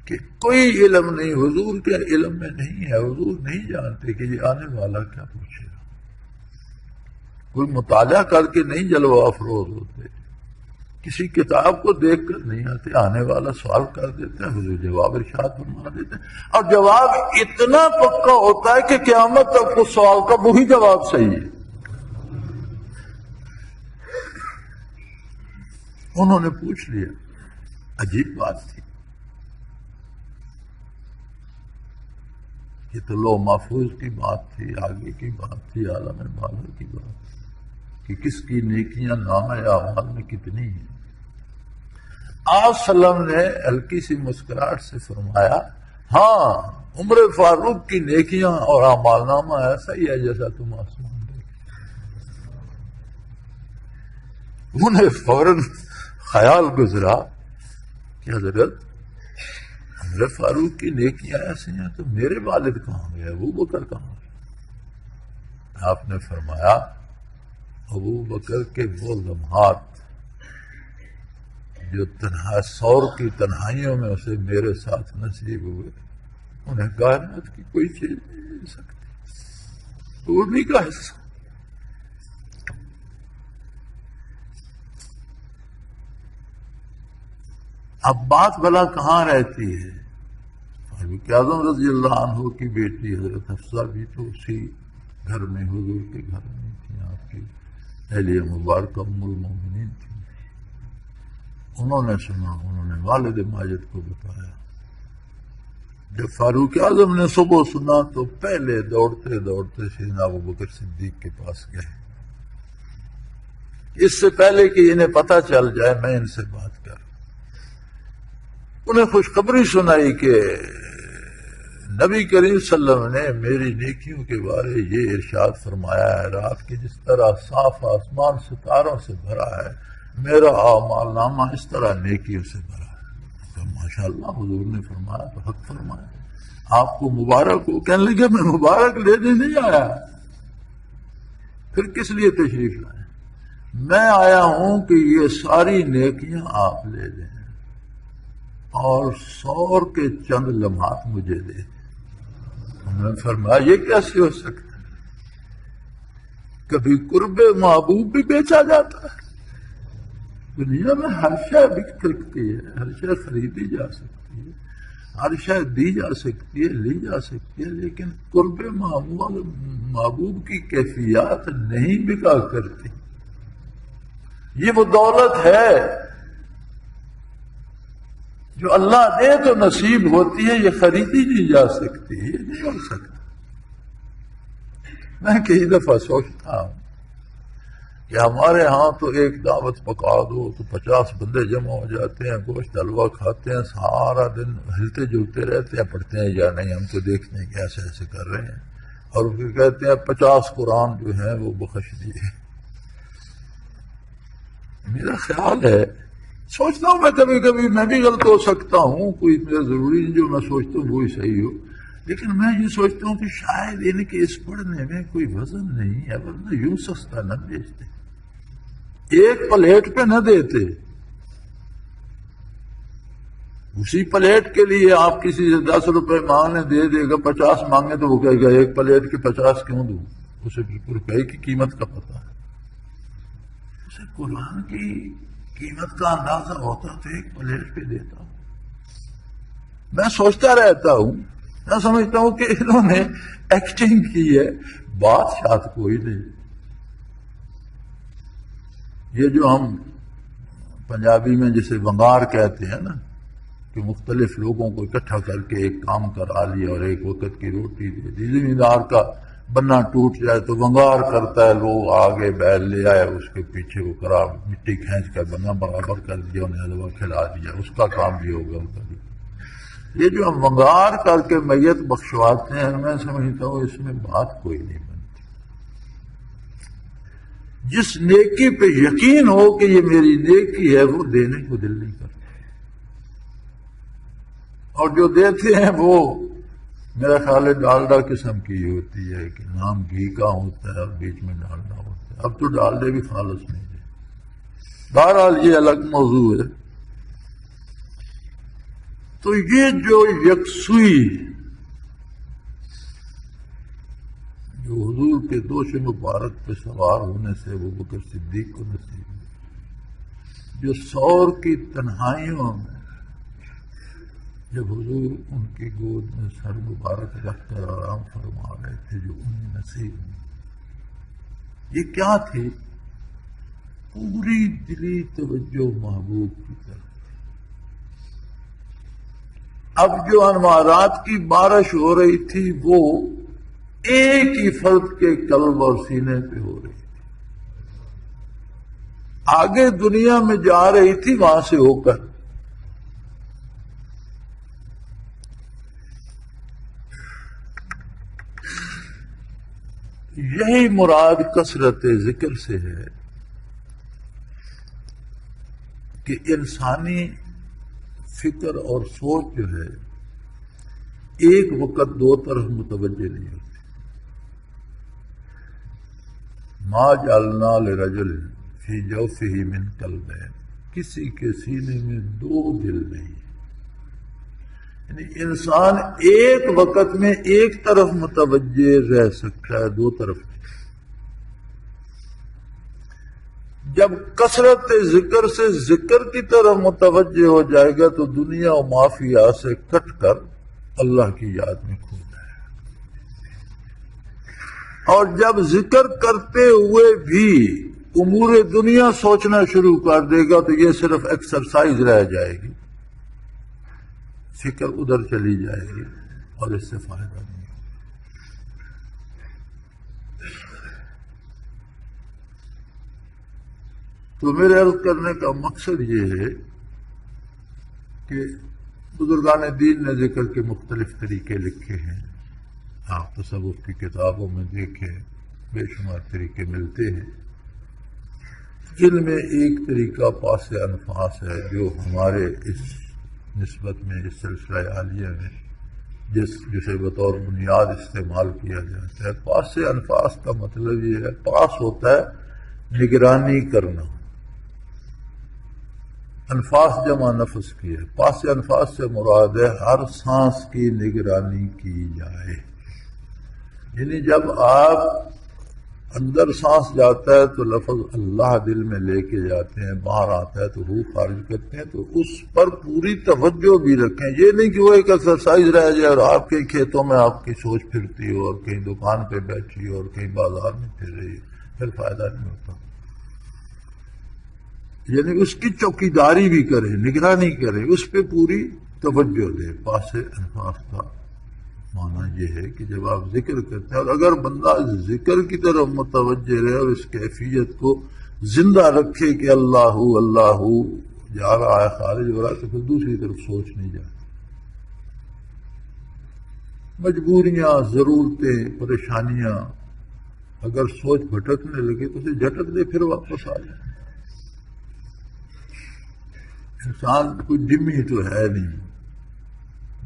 کہ کوئی علم نہیں، حضور کے علم میں نہیں ہے، حضور نہیں جانتے کہ یہ آنے والا کیا پوچھے گا، کوئی مطالعہ کر کے نہیں جلوہ افروز ہوتے، کسی کتاب کو دیکھ کر نہیں آتے، آنے والا سوال کر دیتے ہیں، حضور جواب ارشاد فرما دیتے ہیں، اور جواب اتنا پکا ہوتا ہے کہ قیامت تک اس سوال کا وہی جواب صحیح ہے۔ انہوں نے پوچھ لیا، عجیب بات تھی، یہ تو لوح محفوظ کی بات تھی، آگے کی بات تھی، عالم بالا کی بات تھی کہ کس کی نیکیاں نامہ اعمال میں کتنی ہیں۔ آپ صلی اللہ علیہ وسلم نے ہلکی سی مسکراہٹ سے فرمایا، ہاں عمر فاروق کی نیکیاں اور اعمال نامہ ایسا ہی ہے جیسا تم آسمان دیکھ۔ انہیں فوراً خیال گزرا کہ حضرت عمر فاروق کی نیکیاں ایسی ہیں تو میرے والد کہاں گئے، ابو بکر کہاں گئے؟ آپ نے فرمایا، ابو بکر کے وہ لمحات جو سور کی تنہائیوں میں اسے میرے ساتھ نصیب ہوئے، انہیں کائنات کی کوئی چیز نہیں مل سکتی، وہ نہیں کا حصہ۔ اب بات بلا کہاں رہتی ہے؟ فاروق اعظم رضی اللہ عنہ کی بیٹی حضرت حفصہ بھی تو اسی گھر میں، حضور کے گھر میں تھی، آپ کی اہلیہ مبارکہ ام المومنین تھی۔ انہوں نے سنا، انہوں نے والد ماجد کو بتایا۔ جب فاروق اعظم نے صبح سنا تو پہلے دوڑتے دوڑتے سیدنا ابوبکر صدیق کے پاس گئے، اس سے پہلے کہ انہیں پتہ چل جائے میں ان سے بات کروں۔ انہیں خوشخبری سنائی کہ نبی کریم صلی اللہ علیہ وسلم نے میری نیکیوں کے بارے یہ ارشاد فرمایا ہے، رات کی جس طرح صاف آسمان ستاروں سے بھرا ہے، میرا اعمال نامہ اس طرح نیکیوں سے بھرا ہے۔ تو ماشاءاللہ حضور نے فرمایا تو حق فرمایا، آپ کو مبارک ہو۔ کہنے لگے میں مبارک لینے نہیں آیا، پھر کس لیے تشریف لائے؟ میں آیا ہوں کہ یہ ساری نیکیاں آپ لے لیں اور سور کے چند لمحات مجھے دے دیں۔ انہوں نے فرمایا یہ کیسے ہو سکتا ہے؟ کبھی قرب محبوب بھی بیچا جاتا ہے؟ دنیا میں ہر شے بک سکتی ہے، ہر شے خریدی جا سکتی ہے، ہر شے دی جا سکتی ہے، لی جا سکتی ہے، لیکن قرب محبوب کی کیفیات نہیں بکا کرتی۔ یہ وہ دولت ہے جو اللہ دے تو نصیب ہوتی ہے، یہ خریدی نہیں جا سکتی، یہ نہیں ہو سکتا۔ میں کئی دفعہ سوچتا ہوں کہ ہمارے ہاں تو ایک دعوت پکا دو تو 50 بندے جمع ہو جاتے ہیں، گوشت حلوہ کھاتے ہیں، سارا دن ہلتے جلتے رہتے ہیں، پڑھتے ہیں یا نہیں، ہم کو دیکھتے ہیں کہ ایسے ایسے کر رہے ہیں، اور پھر کہتے ہیں 50 قرآن جو ہیں وہ بخش دیے۔ میرا خیال ہے، سوچتا ہوں میں کبھی کبھی میں بھی غلط ہو سکتا ہوں، کوئی میرا ضروری نہیں جو میں سوچتا ہوں وہی صحیح ہو، لیکن میں یہ سوچتا ہوں کہ شاید ان کے اس پڑھنے میں کوئی وزن نہیں ہے، ورنہ یوں سستا نہ بیچتے، ایک پلیٹ پہ نہ دیتے۔ اسی پلیٹ کے لیے آپ کسی سے 10 روپے مانگنے دے دے گا، 50 مانگے تو وہ کہے گا ایک پلیٹ کے 50 کیوں دوں؟ اسے روپے کی قیمت کا پتہ ہے، اسے قرآن کی قیمت کا اندازہ ہوتا تو ایک پلیٹ پہ دیتا ہوں۔ میں سوچتا رہتا ہوں، میں سمجھتا ہوں کہ انہوں نے ایکٹنگ کی ہے، بات شاید کوئی نہیں۔ یہ جو ہم پنجابی میں جسے ونگار کہتے ہیں نا، کہ مختلف لوگوں کو اکٹھا کر کے ایک کام کرا لیا اور ایک وقت کی روٹی دے دی۔ زمیندار کا بننا ٹوٹ جائے تو ونگار کرتا ہے، لوگ آگے بیل لے آئے، اس کے پیچھے وہ کرا مٹی کھینچ کر بنا برابر کر دیا، انہیں حلوہ کھلا دیا، اس کا کام بھی ہوگا ان کا بھی۔ یہ جو ہم ونگار کر کے میت بخشواتے ہیں، میں سمجھتا ہوں اس میں بات کوئی نہیں بنتی۔ جس نیکی پہ یقین ہو کہ یہ میری نیکی ہے وہ دینے کو دل نہیں کرتا، اور جو دیتے ہیں وہ میرا خیال ہے ڈالڈا قسم کی ہوتی ہے کہ نام گھی کا ہوتا ہے اور بیچ میں ڈالڈا ہوتا ہے۔ اب تو ڈالڈے بھی خالص نہیں ہے، بہرحال یہ الگ موضوع ہے۔ تو یہ جو یکسوئی جو حضور کے دوش مبارک پہ سوار ہونے سے ابوبکر صدیق کو نصیب ہوئی، جو سور کی تنہائیوں میں جب حضور ان کی گود میں سر مبارک رکھ کر آرام فرما رہے تھے، جو انہیں نصیب ہوئی، یہ کیا تھی؟ پوری دلی توجہ محبوب کی طرف۔ اب جو انوارات کی بارش ہو رہی تھی وہ ایک ہی فرد کے قلب اور سینے پہ ہو رہی تھی، آگے دنیا میں جا رہی تھی وہاں سے ہو کر۔ یہی مراد کثرت ذکر سے ہے کہ انسانی فکر اور سوچ جو ہے ایک وقت دو طرف متوجہ نہیں ہوتی۔ ما جعلنا لرجل فی جوفہ من قلبین، کسی کے سینے میں دو دل نہیں، یعنی انسان ایک وقت میں ایک طرف متوجہ رہ سکتا ہے، دو طرف نہیں۔ جب کثرت ذکر سے ذکر کی طرف متوجہ ہو جائے گا تو دنیا و مافیا سے کٹ کر اللہ کی یاد میں کھو جائے گا، اور جب ذکر کرتے ہوئے بھی امور دنیا سوچنا شروع کر دے گا تو یہ صرف ایکسرسائز رہ جائے گی، فکر ادھر چلی جائے گی اور اس سے فائدہ نہیں۔ تو میرے عرض کرنے کا مقصد یہ ہے کہ بزرگان دین نے ذکر کے مختلف طریقے لکھے ہیں، آپ تصوف کی کتابوں میں دیکھیں بے شمار طریقے ملتے ہیں، جن میں ایک طریقہ پاس انفاس ہے جو ہمارے اس نسبت میں اس سلسلہ عالیہ میں جسے بطور بنیاد استعمال کیا جاتا ہے۔ پاس انفاس کا مطلب یہ ہے، پاس ہوتا ہے نگرانی کرنا، انفاس جمع نفس کی ہے، پاس انفاس سے مراد ہے ہر سانس کی نگرانی کی جائے، یعنی جب آپ اندر سانس جاتا ہے تو لفظ اللہ دل میں لے کے جاتے ہیں، باہر آتا ہے تو روح خارج کرتے ہیں، تو اس پر پوری توجہ بھی رکھیں۔ یہ نہیں کہ وہ ایک ایکسرسائز رہ جائے اور آپ کے کھیتوں میں آپ کی سوچ پھرتی ہو اور کہیں دکان پہ بیٹھی ہو اور کہیں بازار میں پھر رہی ہے، پھر فائدہ نہیں ہوتا۔ یعنی اس کی چوکیداری بھی کریں، نگرانی کریں، اس پہ پوری توجہ دیں۔ پاس انفاس کا معنی یہ ہے کہ جب آپ ذکر کرتے ہیں اور اگر بندہ ذکر کی طرف متوجہ رہے اور اس کیفیت کو زندہ رکھے کہ اللہ اللہ جا رہا ہے، خارج ہو رہا ہے، تو پھر دوسری طرف سوچ نہیں جاتی۔ مجبوریاں، ضرورتیں، پریشانیاں، اگر سوچ بھٹکنے لگے تو اسے جھٹک دے، پھر واپس آ جائے۔ انسان کوئی ڈمی تو ہے نہیں،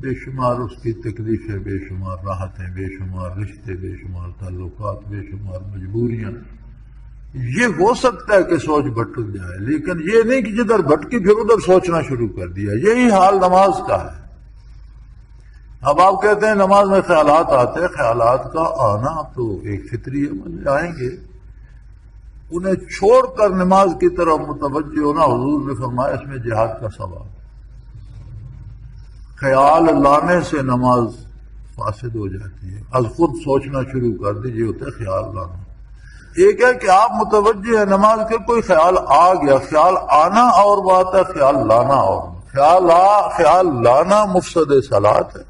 بے شمار اس کی تکلیفیں، بے شمار راحتیں، بے شمار رشتے، بے شمار تعلقات، بے شمار مجبوریاں۔ یہ ہو سکتا ہے کہ سوچ بھٹک جائے، لیکن یہ نہیں کہ جدھر بھٹکی پھر ادھر سوچنا شروع کر دیا۔ یہی حال نماز کا ہے۔ اب آپ کہتے ہیں نماز میں خیالات آتے ہیں، خیالات کا آنا تو ایک فطری عمل آئیں گے، انہیں چھوڑ کر نماز کی طرف متوجہ ہونا، حضور نے فرمایا اس میں جہاد کا ثواب۔ خیال لانے سے نماز فاسد ہو جاتی ہے، از خود سوچنا شروع کر دیجیے، ہوتا ہے خیال لانا۔ ایک ہے کہ آپ متوجہ ہیں نماز کے، کوئی خیال آ گیا، خیال آنا اور بات ہے، خیال لانا اور خیال لانا مفسد صلاۃ ہے،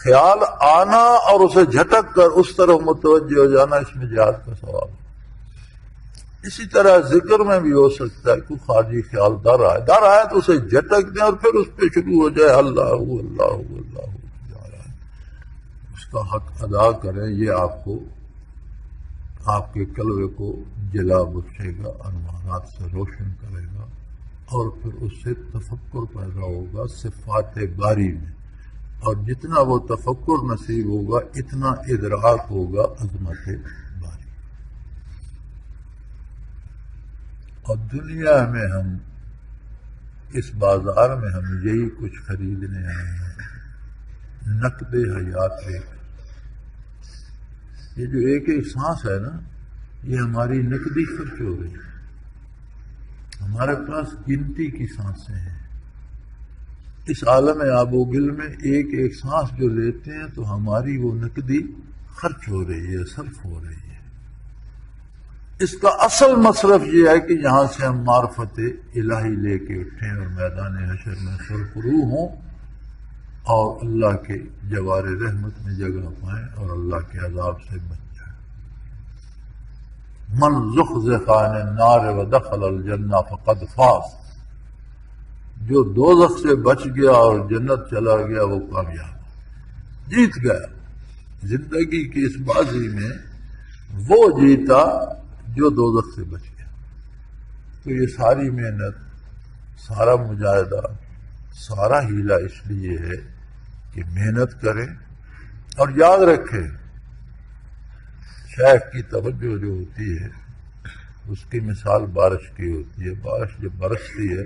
خیال آنا اور اسے جھٹک کر اس طرف متوجہ ہو جانا، اس میں جہاد کا ثواب ہے۔ اسی طرح ذکر میں بھی ہو سکتا ہے کوئی خارجی خیال در آئے تو اسے جھٹک دیں اور پھر اس پہ شروع ہو جائے اللہ اللہ اللہ، اس کا حق ادا کریں۔ یہ آپ کو، آپ کے قلبے کو جلا بخشے گا، انوارات سے روشن کرے گا، اور پھر اس سے تفکر پیدا ہوگا صفات باری میں، اور جتنا وہ تفکر نصیب ہوگا اتنا ادراک ہوگا عظمت باری۔ اور دنیا میں ہم اس بازار میں ہم یہی کچھ خریدنے آئے ہیں، نقد حیات لے کر۔ یہ جو ایک سانس ہے نا، یہ ہماری نقدی خرچ ہو رہی ہے، ہمارے پاس گنتی کی سانسیں ہیں۔ اس عالم آب و گل میں ایک سانس جو لیتے ہیں تو ہماری وہ نقدی خرچ ہو رہی ہے، صرف ہو رہی ہے۔ اس کا اصل مصرف یہ ہے کہ یہاں سے ہم معرفت الہی لے کے اٹھیں اور میدان حشر میں سرفرو ہوں اور اللہ کے جوار رحمت میں جگہ پائیں اور اللہ کے عذاب سے بچ جائیں۔ من زحزح عن النار ودخل الجنہ فقد فاز، جو دوزخ سے بچ گیا اور جنت چلا گیا وہ کامیاب، جیت گیا۔ زندگی کی اس بازی میں وہ جیتا جو دوزخ سے بچ گیا۔ تو یہ ساری محنت، سارا مجاہدہ، سارا ہیلا اس لیے ہے کہ محنت کریں اور یاد رکھیں شیخ کی توجہ جو ہوتی ہے اس کی مثال بارش کی ہوتی ہے۔ بارش جب برستی ہے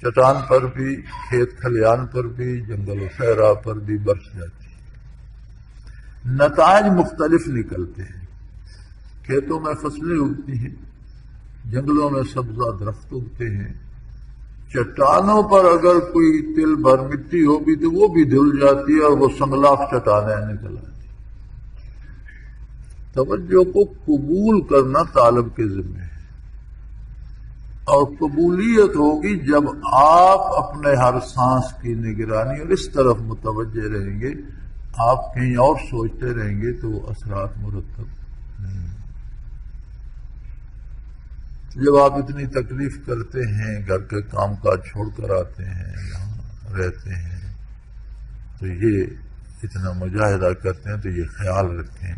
چٹان پر بھی، کھیت کھلیان پر بھی، جنگل و صحرا پر بھی برس جاتی ہے، نتائج مختلف نکلتے ہیں۔ کھیتوں میں فصلیں اگتی ہیں، جنگلوں میں سبزہ درخت اگتے ہیں، چٹانوں پر اگر کوئی تل بھر مٹی ہوگی تو وہ بھی دھل جاتی ہے اور وہ سنگلاخ چٹانیں نکل آتی ہیں۔ توجہ کو قبول کرنا طالب کے ذمہ ہے، اور قبولیت ہوگی جب آپ اپنے ہر سانس کی نگرانی اور اس طرف متوجہ رہیں گے۔ آپ کہیں اور سوچتے رہیں گے تو وہ اثرات مرتب نہیں۔ جب آپ اتنی تکلیف کرتے ہیں، گھر کے کام کاج چھوڑ کر آتے ہیں، یہاں رہتے ہیں، تو یہ اتنا مجاہدہ کرتے ہیں تو یہ خیال رکھیں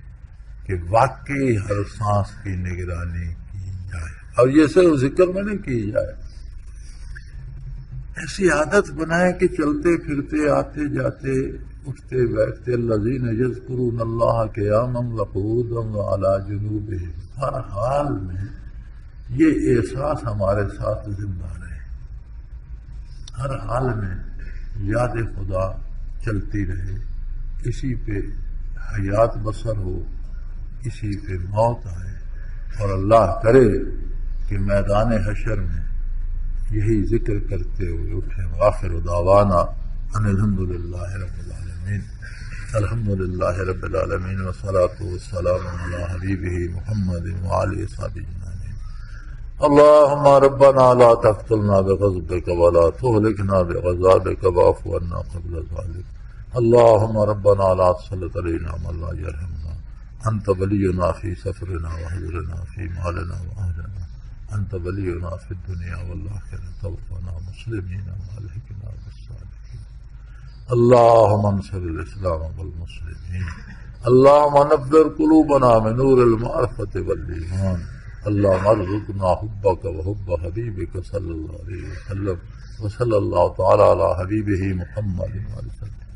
کہ واقعی ہر سانس کی نگرانی کی جائے، اور یہ صرف ذکر میں نہیں کی جائے، ایسی عادت بنائیں کہ چلتے پھرتے، آتے جاتے، اٹھتے بیٹھتے، الذین یذکرون اللہ قیاما وقعودا وعلی جنوبہم، ہر حال میں یہ احساس ہمارے ساتھ زندہ رہے، ہر حال میں یاد خدا چلتی رہے، اسی پہ حیات بسر ہو، اسی پہ موت آئے، اور اللہ کرے کہ میدان حشر میں یہی ذکر کرتے ہوئے اٹھیں۔ وآخر دعوانا ان الحمد للہ رب العالمین، الحمد للہ رب العالمین، والصلاۃ والسلام علی حبیبہ محمد وعلی اصحابہ اجمعین۔ اللهم ربنا لا تقتلنا بغضبك ولا تهلكنا بعذابك واعف عنا قبل ذلك۔ اللهم ربنا لا تسلط علينا من لا يرحمنا، أنت ولينا في سفرنا وحضرنا في مالنا وأهلنا، أنت ولينا في الدنيا والآخرة، توفنا مسلمين والحقنا بالصالحين۔ اللهم انصر الإسلام والمسلمين، اللهم نبر قلوبنا من نور المعرفة والإيمان، اللهم ارزقنا حبك وحب حبيبك صلى الله عليه وسلم، وصلى الله تعالى على حبيبه محمد وعلى آله وسلم۔